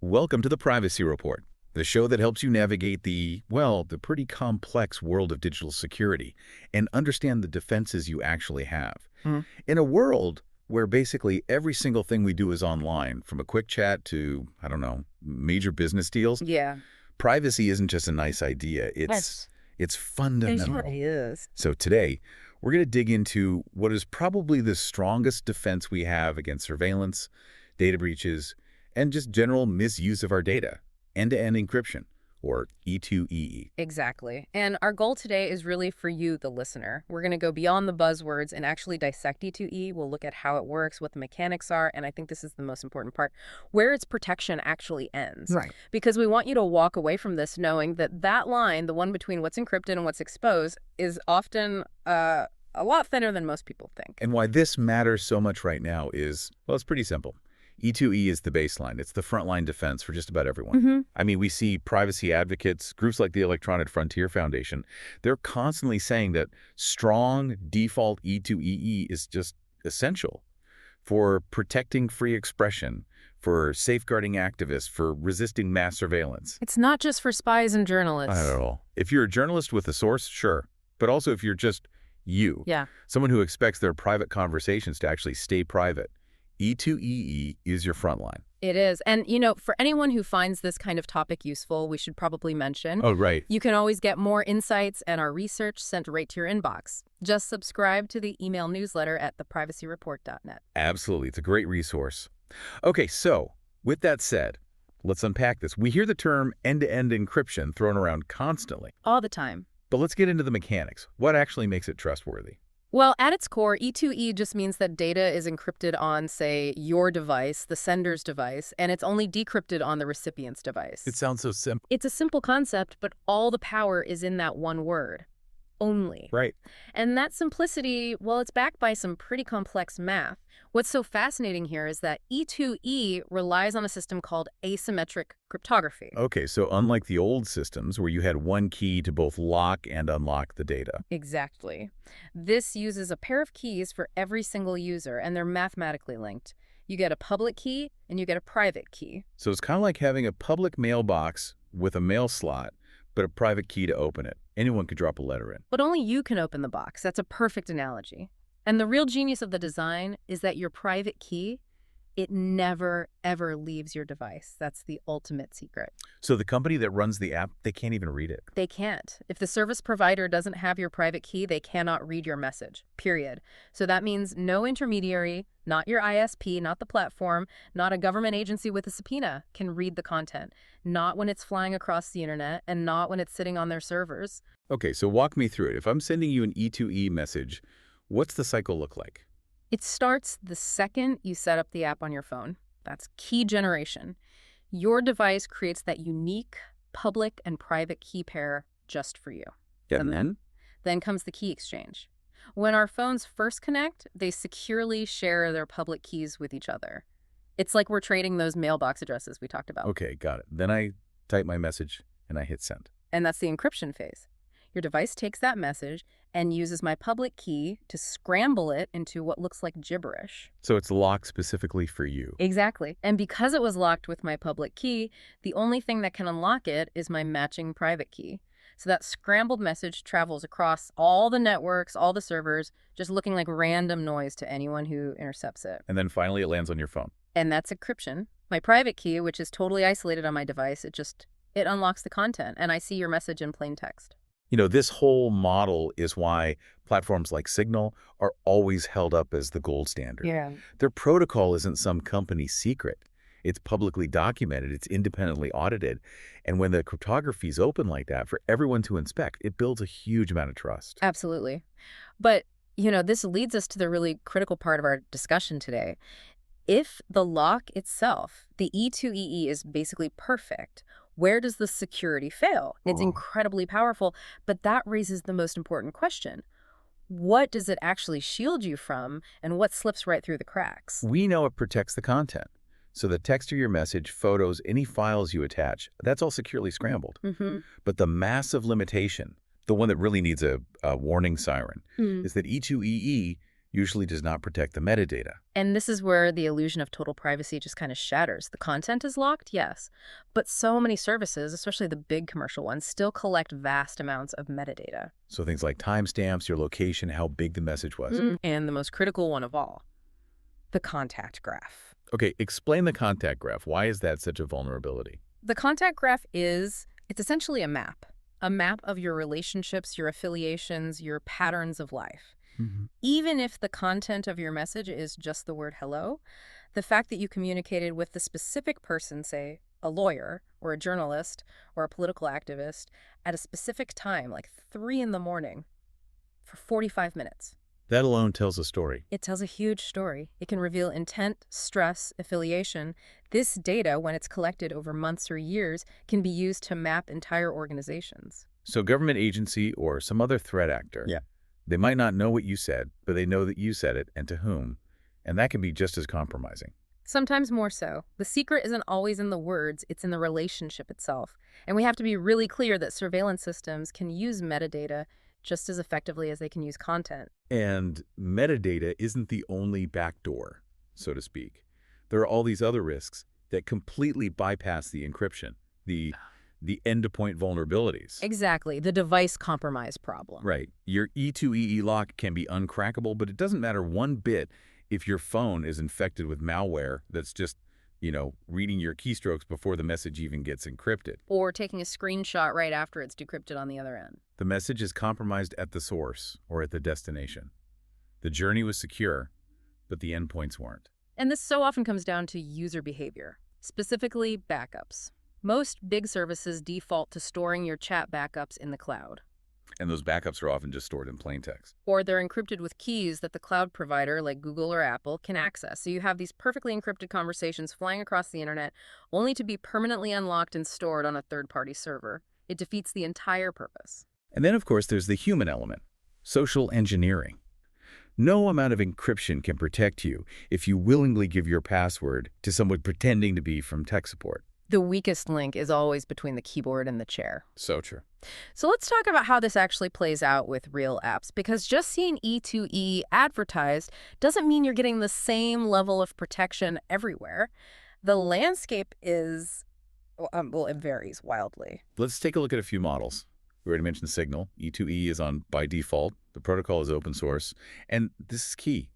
Welcome to the Privacy Report, the show that helps you navigate the pretty complex world of digital security and understand the defenses you actually have. Mhm. In a world where basically every single thing we do is online, from a quick chat to, I don't know, major business deals, Yeah. privacy isn't just a nice idea. Yes. It's It fundamental. really is. So today, we're going to dig into what is probably the strongest defense we have against surveillance, data breaches, and just general misuse of our data, end-to-end encryption, or E2EE. Exactly. And our goal today is really for you, the listener. We're going to go beyond the buzzwords and actually dissect E2E. We'll look at how it works, what the mechanics are, and I think this is the most important part, where its protection actually ends. Right. Because we want you to walk away from this knowing that that line, the one between what's encrypted and what's exposed, is often a lot thinner than most people think. And why this matters so much right now is, well, it's pretty simple. E2E is the baseline. It's the frontline defense for just about everyone. I mean, we see privacy advocates, groups like the Electronic Frontier Foundation, they're constantly saying that strong default E2EE is just essential for protecting free expression, for safeguarding activists, for resisting mass surveillance. It's not just for spies and journalists. Not at all. If you're a journalist with a source, sure. But also if you're just you, Yeah. someone who expects their private conversations to actually stay private, E2EE is your front line. It is. And, for anyone who finds this kind of topic useful, we should probably mention, Oh, right. you can always get more insights and our research sent right to your inbox. Just subscribe to the email newsletter at theprivacyreport.net. Absolutely. It's a great resource. Okay, so with that said, let's unpack this. We hear the term end-to-end encryption thrown around constantly, All the time. but let's get into the mechanics. What actually makes it trustworthy? Well, at its core, E2E just means that data is encrypted on, say, your device, the sender's device, and it's only decrypted on the recipient's device. It sounds so simple. It's a simple concept, but all the power is in that one word. Only. Right. And that simplicity, well, it's backed by some pretty complex math. What's so fascinating here is that E2E relies on a system called asymmetric cryptography. Okay, so unlike the old systems where you had one key to both lock and unlock the data. Exactly. This uses a pair of keys for every single user, and they're mathematically linked. You get a public key, and you get a private key. So it's kind of like having a public mailbox with a mail slot, but a private key to open it. Anyone could drop a letter in. But only you can open the box. That's a perfect analogy. And the real genius of the design is that your private key, it never, ever leaves your device. That's the ultimate secret. So the company that runs the app, they can't even read it. They can't. If the service provider doesn't have your private key, they cannot read your message, period. So that means no intermediary, not your ISP, not the platform, not a government agency with a subpoena can read the content. Not when it's flying across the internet and not when it's sitting on their servers. Okay, so walk me through it. If I'm sending you an E2E message, what's the cycle look like? It starts the second you set up the app on your phone. That's key generation. Your device creates that unique public and private key pair just for you. And then? Then comes the key exchange. When our phones first connect, they securely share their public keys with each other. It's like we're trading those mailbox addresses we talked about. Okay, got it. Then I type my message and I hit send. And that's the encryption phase. Your device takes that message and uses my public key to scramble it into what looks like gibberish. So it's locked specifically for you. Exactly. And because it was locked with my public key, the only thing that can unlock it is my matching private key. So that scrambled message travels across all the networks, all the servers, just looking like random noise to anyone who intercepts it. And then finally it lands on your phone. And that's encryption. My private key, which is totally isolated on my device, it unlocks the content, and I see your message in plain text. You know, this whole model is why platforms like Signal are always held up as the gold standard. Yeah. Their protocol isn't some company's secret. It's publicly documented. It's independently audited. And when the cryptography is open like that for everyone to inspect, it builds a huge amount of trust. Absolutely. But, this leads us to the really critical part of our discussion today. If the lock itself, the E2EE, is basically perfect, where does the security fail? It's incredibly powerful, but that raises the most important question. What does it actually shield you from, and what slips right through the cracks? We know it protects the content. So the text of your message, photos, any files you attach, that's all securely scrambled. But the massive limitation, the one that really needs a warning siren, is that E2EE usually does not protect the metadata. And this is where the illusion of total privacy just kind of shatters. The content is locked, yes, but so many services, especially the big commercial ones, still collect vast amounts of metadata. So things like timestamps, your location, how big the message was. And the most critical one of all, the contact graph. Okay, explain the contact graph. Why is that such a vulnerability? The contact graph it's essentially a map of your relationships, your affiliations, your patterns of life. Even if the content of your message is just the word hello, the fact that you communicated with the specific person, say a lawyer or a journalist or a political activist, at a specific time, like 3 in the morning, for 45 minutes. That alone tells a story. It tells a huge story. It can reveal intent, stress, affiliation. This data, when it's collected over months or years, can be used to map entire organizations. So government agency or some other threat actor, they might not know what you said, but they know that you said it and to whom. And that can be just as compromising. Sometimes more so. The secret isn't always in the words, it's in the relationship itself. And we have to be really clear that surveillance systems can use metadata just as effectively as they can use content. And metadata isn't the only backdoor, so to speak. There are all these other risks that completely bypass the encryption, the end-to-point vulnerabilities. Exactly, the device compromise problem. Right. Your E2EE lock can be uncrackable, but it doesn't matter one bit if your phone is infected with malware that's just, reading your keystrokes before the message even gets encrypted. Or taking a screenshot right after it's decrypted on the other end. The message is compromised at the source or at the destination. The journey was secure, but the endpoints weren't. And this so often comes down to user behavior, specifically backups. Most big services default to storing your chat backups in the cloud. And those backups are often just stored in plain text. Or they're encrypted with keys that the cloud provider, like Google or Apple, can access. So you have these perfectly encrypted conversations flying across the internet, only to be permanently unlocked and stored on a third-party server. It defeats the entire purpose. And then, of course, there's the human element, social engineering. No amount of encryption can protect you if you willingly give your password to someone pretending to be from tech support. The weakest link is always between the keyboard and the chair. So true. So let's talk about how this actually plays out with real apps, because just seeing E2E advertised doesn't mean you're getting the same level of protection everywhere. The landscape is, it varies wildly. Let's take a look at a few models. We already mentioned Signal. E2E is on by default. The protocol is open source. And this is key.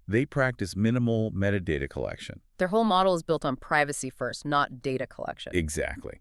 They practice minimal metadata collection. Their whole model is built on privacy first, not data collection. Exactly.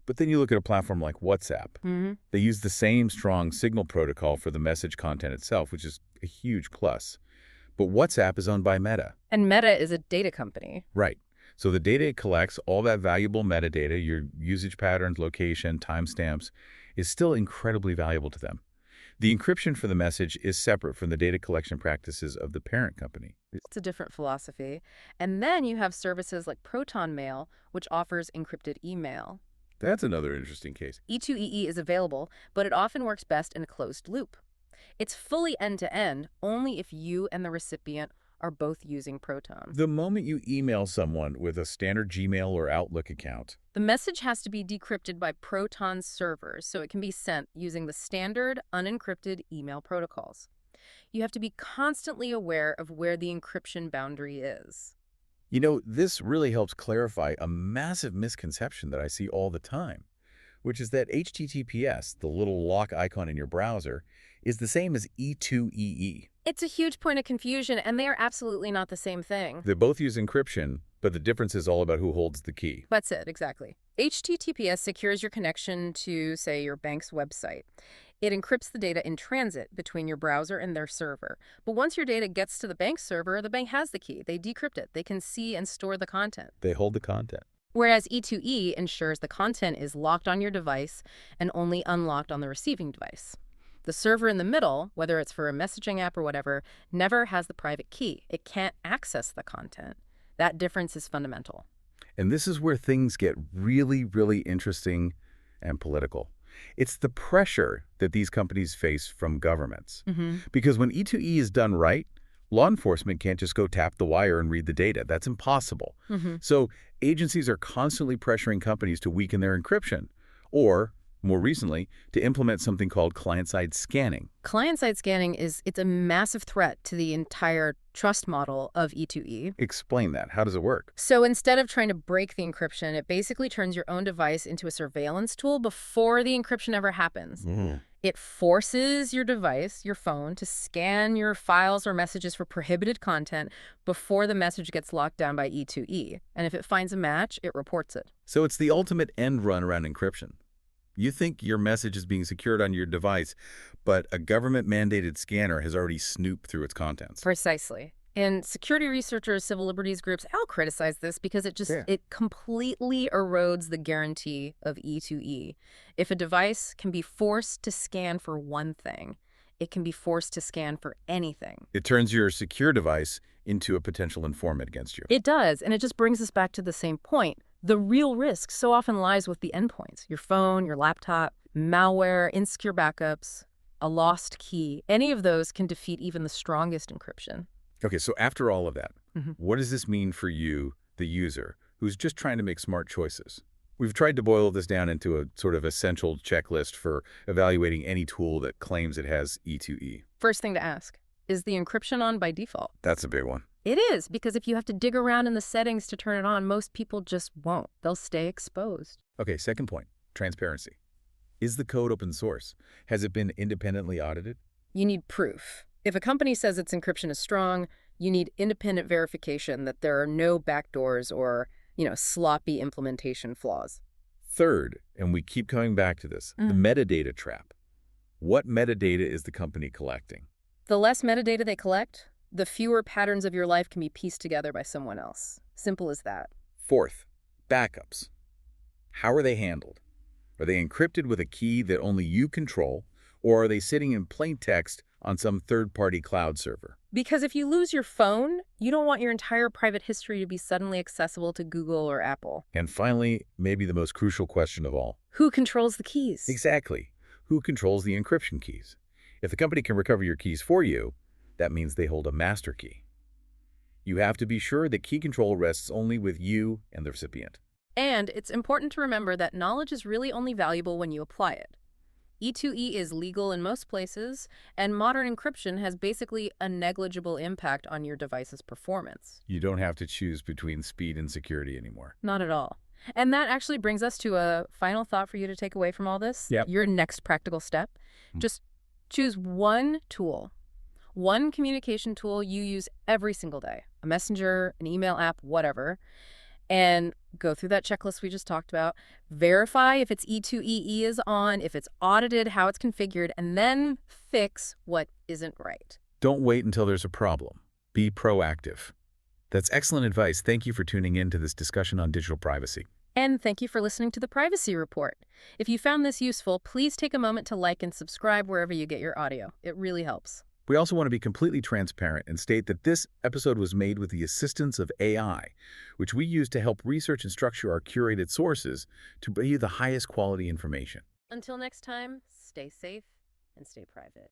But then you look at a platform like WhatsApp. They use the same strong Signal protocol for the message content itself, which is a huge plus. But WhatsApp is owned by Meta. And Meta is a data company. Right. So the data it collects, all that valuable metadata, your usage patterns, location, timestamps, is still incredibly valuable to them. The encryption for the message is separate from the data collection practices of the parent company. It's a different philosophy. And then you have services like Proton Mail, which offers encrypted email. That's another interesting case. E2EE is available, but it often works best in a closed loop. It's fully end-to-end only if you and the recipient are both using Proton. The moment you email someone with a standard Gmail or Outlook account, the message has to be decrypted by Proton servers so it can be sent using the standard unencrypted email protocols. You have to be constantly aware of where the encryption boundary is. This really helps clarify a massive misconception that I see all the time, which is that HTTPS, the little lock icon in your browser, is the same as E2EE. It's a huge point of confusion, and they are absolutely not the same thing. They both use encryption, but the difference is all about who holds the key. That's it, exactly. HTTPS secures your connection to, say, your bank's website. It encrypts the data in transit between your browser and their server. But once your data gets to the bank's server, the bank has the key. They decrypt it. They can see and store the content. They hold the content. Whereas E2E ensures the content is locked on your device and only unlocked on the receiving device. The server in the middle, whether it's for a messaging app or whatever, never has the private key. It can't access the content. That difference is fundamental. And this is where things get really, really interesting and political. It's the pressure that these companies face from governments. Because when E2E is done right, law enforcement can't just go tap the wire and read the data. That's impossible. So agencies are constantly pressuring companies to weaken their encryption or More recently, to implement something called client-side scanning. Client-side scanning it's a massive threat to the entire trust model of E2E. Explain that. How does it work? So instead of trying to break the encryption, it basically turns your own device into a surveillance tool before the encryption ever happens. It forces your device, your phone, to scan your files or messages for prohibited content before the message gets locked down by E2E. And if it finds a match, it reports it. So it's the ultimate end run around encryption. You think your message is being secured on your device, but a government-mandated scanner has already snooped through its contents. Precisely. And security researchers, civil liberties groups, all criticize this because it completely erodes the guarantee of E2E. If a device can be forced to scan for one thing, it can be forced to scan for anything. It turns your secure device into a potential informant against you. It does, and it just brings us back to the same point. The real risk so often lies with the endpoints, your phone, your laptop, malware, insecure backups, a lost key. Any of those can defeat even the strongest encryption. Okay, so after all of that, what does this mean for you, the user, who's just trying to make smart choices? We've tried to boil this down into a sort of essential checklist for evaluating any tool that claims it has E2E. First thing to ask, is the encryption on by default? That's a big one. It is, because if you have to dig around in the settings to turn it on, most people just won't. They'll stay exposed. Okay, second point, transparency. Is the code open source? Has it been independently audited? You need proof. If a company says its encryption is strong, you need independent verification that there are no backdoors or, sloppy implementation flaws. Third, and we keep coming back to this, the metadata trap. What metadata is the company collecting? The less metadata they collect, the fewer patterns of your life can be pieced together by someone else. Simple as that. Fourth, backups. How are they handled? Are they encrypted with a key that only you control, or are they sitting in plain text on some third-party cloud server? Because if you lose your phone, you don't want your entire private history to be suddenly accessible to Google or Apple. And finally, maybe the most crucial question of all. Who controls the keys? Exactly. Who controls the encryption keys? If the company can recover your keys for you, that means they hold a master key. You have to be sure that key control rests only with you and the recipient. And it's important to remember that knowledge is really only valuable when you apply it. E2E is legal in most places, and modern encryption has basically a negligible impact on your device's performance. You don't have to choose between speed and security anymore. Not at all. And that actually brings us to a final thought for you to take away from all this. Yep. Your next practical step. Just choose one tool, one communication tool you use every single day, a messenger, an email app, whatever, and go through that checklist we just talked about, verify if its E2EE is on, if it's audited, how it's configured, and then fix what isn't right. Don't wait until there's a problem. Be proactive. That's excellent advice. Thank you for tuning in to this discussion on digital privacy. And thank you for listening to the Privacy Report. If you found this useful, please take a moment to like and subscribe wherever you get your audio. It really helps. We also want to be completely transparent and state that this episode was made with the assistance of AI, which we use to help research and structure our curated sources to bring you the highest quality information. Until next time, stay safe and stay private.